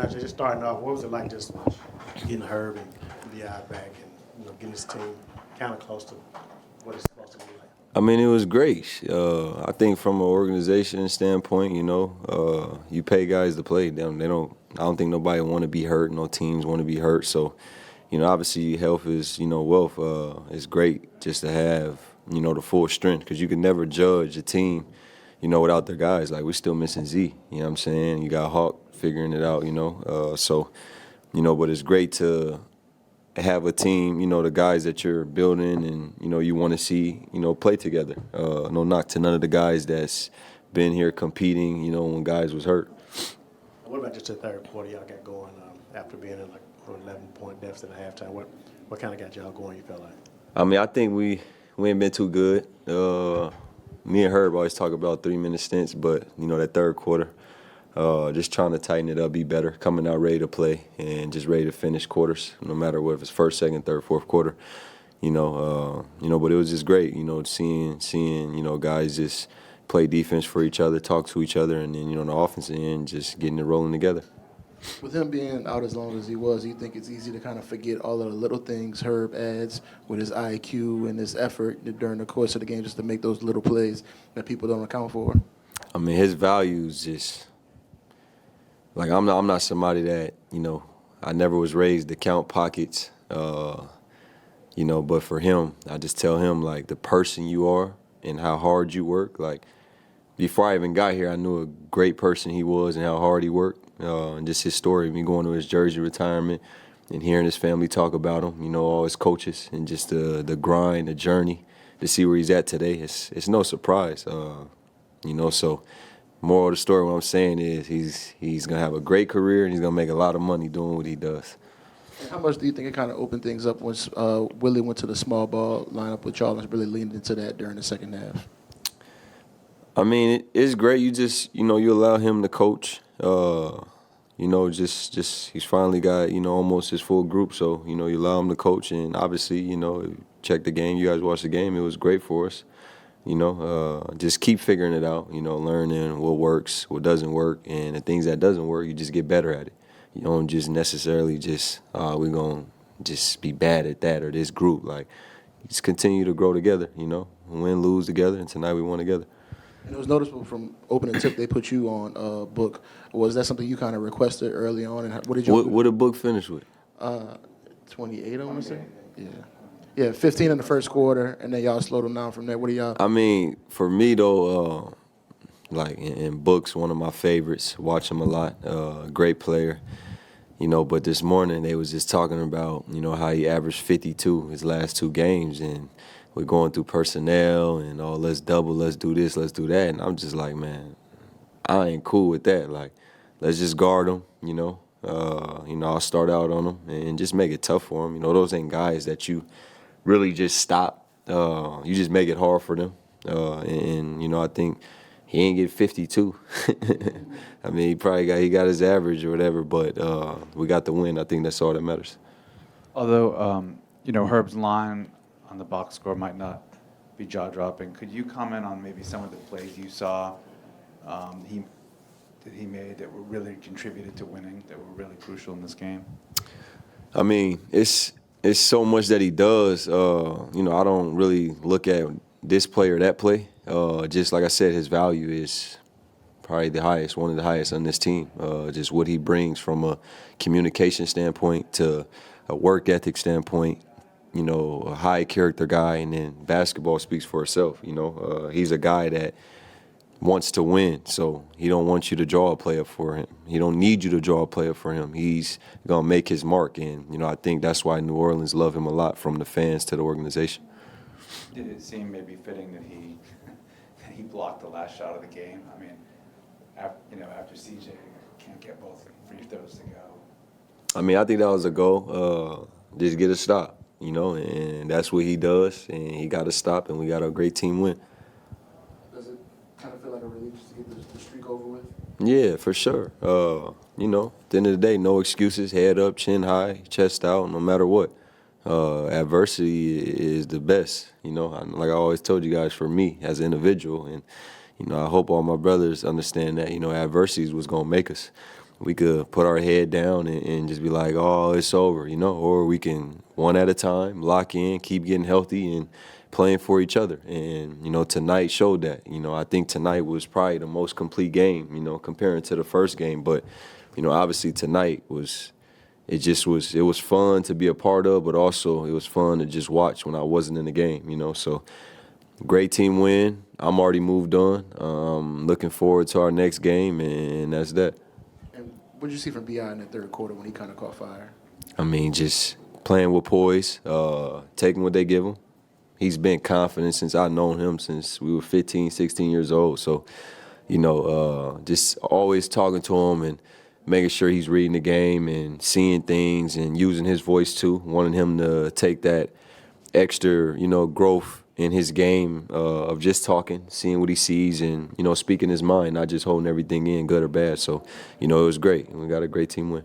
just starting off, what was it like just getting Herb and B.I. back and getting this team kind of close to what it's supposed to be like? I mean, it was great. I think from an organization standpoint, you pay guys to play. They don't. I don't think nobody want to be hurt. No teams want to be hurt. So, obviously health is wealth. It's great just to have the full strength because you can never judge a team, without their guys. Like we're still missing Z. You know what I'm saying? You got Hawk figuring it out. But it's great to have a team, the guys that you're building and, you want to see, play together. No knock to none of the guys that's been here competing, when guys was hurt. What about just the third quarter y'all got going after being in like an 11-point deficit at halftime? What kind of got y'all going, you felt like? I mean, I think we ain't been too good. Me and Herb always talk about 3-minute stints, but, that third quarter, just trying to tighten it up, be better, coming out ready to play, and just ready to finish quarters, no matter what, if it's first, second, third, fourth quarter. But it was just great, seeing, guys just play defense for each other, talk to each other, and then, on the offensive end, just getting it rolling together. With him being out as long as he was, do you think it's easy to kind of forget all of the little things Herb adds with his IQ and his effort during the course of the game just to make those little plays that people don't account for? I mean, his value is just like I'm not somebody that I never was raised to count pockets, but for him, I just tell him like the person you are and how hard you work. Like before I even got here, I knew a great person he was and how hard he worked. And just his story, me going to his jersey retirement and hearing his family talk about him, all his coaches and just the grind, the journey to see where he's at today. It's no surprise, So moral of the story, what I'm saying is he's gonna have a great career and he's gonna make a lot of money doing what he does. And how much do you think it kind of opened things up once Willie went to the small ball lineup with Charles and really leaned into that during the second half? I mean, it's great. You just, you allow him to coach. Just he's finally got, almost his full group. So, you allow him to coach. And obviously, check the game. You guys watched the game. It was great for us. Just keep figuring it out, learning what works, what doesn't work. And the things that doesn't work, you just get better at it. You don't just necessarily we're going to just be bad at that or this group. Like, just continue to grow together, win, lose together. And tonight we won together. And it was noticeable from opening tip they put you on Book. Was that something you kind of requested early on? And what did you? What did Book finish with? 28, I want to say. Yeah, 15 in the first quarter, and then y'all slowed them down from there. What do y'all? I mean, for me though, like in Book's one of my favorites. Watch him a lot. Great player. But this morning they was just talking about how he averaged 52 his last 2 games and. We're going through personnel and let's double, let's do this, let's do that. And I'm just like, man, I ain't cool with that. Like, let's just guard them, I'll start out on them and just make it tough for them. Those ain't guys that you really just stop. You just make it hard for them. I think he ain't get 52. I mean, he got his average or whatever, but we got the win. I think that's all that matters. Although, Herb's line on the box score might not be jaw-dropping. Could you comment on maybe some of the plays you saw he made that were really contributed to winning, that were really crucial in this game? I mean, it's so much that he does. I don't really look at this play or that play. Just like I said, his value is probably the highest, one of the highest on this team. Just what he brings from a communication standpoint to a work ethic standpoint. A high character guy, and then basketball speaks for itself. He's a guy that wants to win, so he don't want you to draw a play up for him. He don't need you to draw a play up for him. He's gonna make his mark, and I think that's why New Orleans love him a lot, from the fans to the organization. Did it seem maybe fitting that he blocked the last shot of the game? I mean, after CJ can't get both free throws to go. I mean, I think that was a goal. Just get a stop. And that's what he does, and he got to stop, and we got a great team win. Does it kind of feel like a relief just to get the streak over with? Yeah, for sure. At the end of the day, no excuses, head up, chin high, chest out, no matter what. Adversity is the best, like I always told you guys, for me as an individual, and, I hope all my brothers understand that, adversity is what's going to make us. we could put our head down and just be like, oh, it's over, you know, or we can one at a time, lock in, keep getting healthy and playing for each other. And, you know, tonight showed that. You know, I think tonight was probably the most complete game, you know, comparing to the first game. But, you know, obviously tonight it was fun to be a part of, but also it was fun to just watch when I wasn't in the game, you know. So great team win. I'm already moved on. Looking forward to our next game, and that's that. And what did you see from B.I. in the third quarter when he kind of caught fire? I mean, just playing with poise, taking what they give him. He's been confident since I've known him since we were 15, 16 years old. So, you know, just always talking to him and making sure he's reading the game and seeing things and using his voice too, wanting him to take that extra, you know, growth in his game of just talking, seeing what he sees and, you know, speaking his mind, not just holding everything in, good or bad. So, you know, it was great. We got a great team win.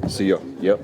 See y'all. Yep.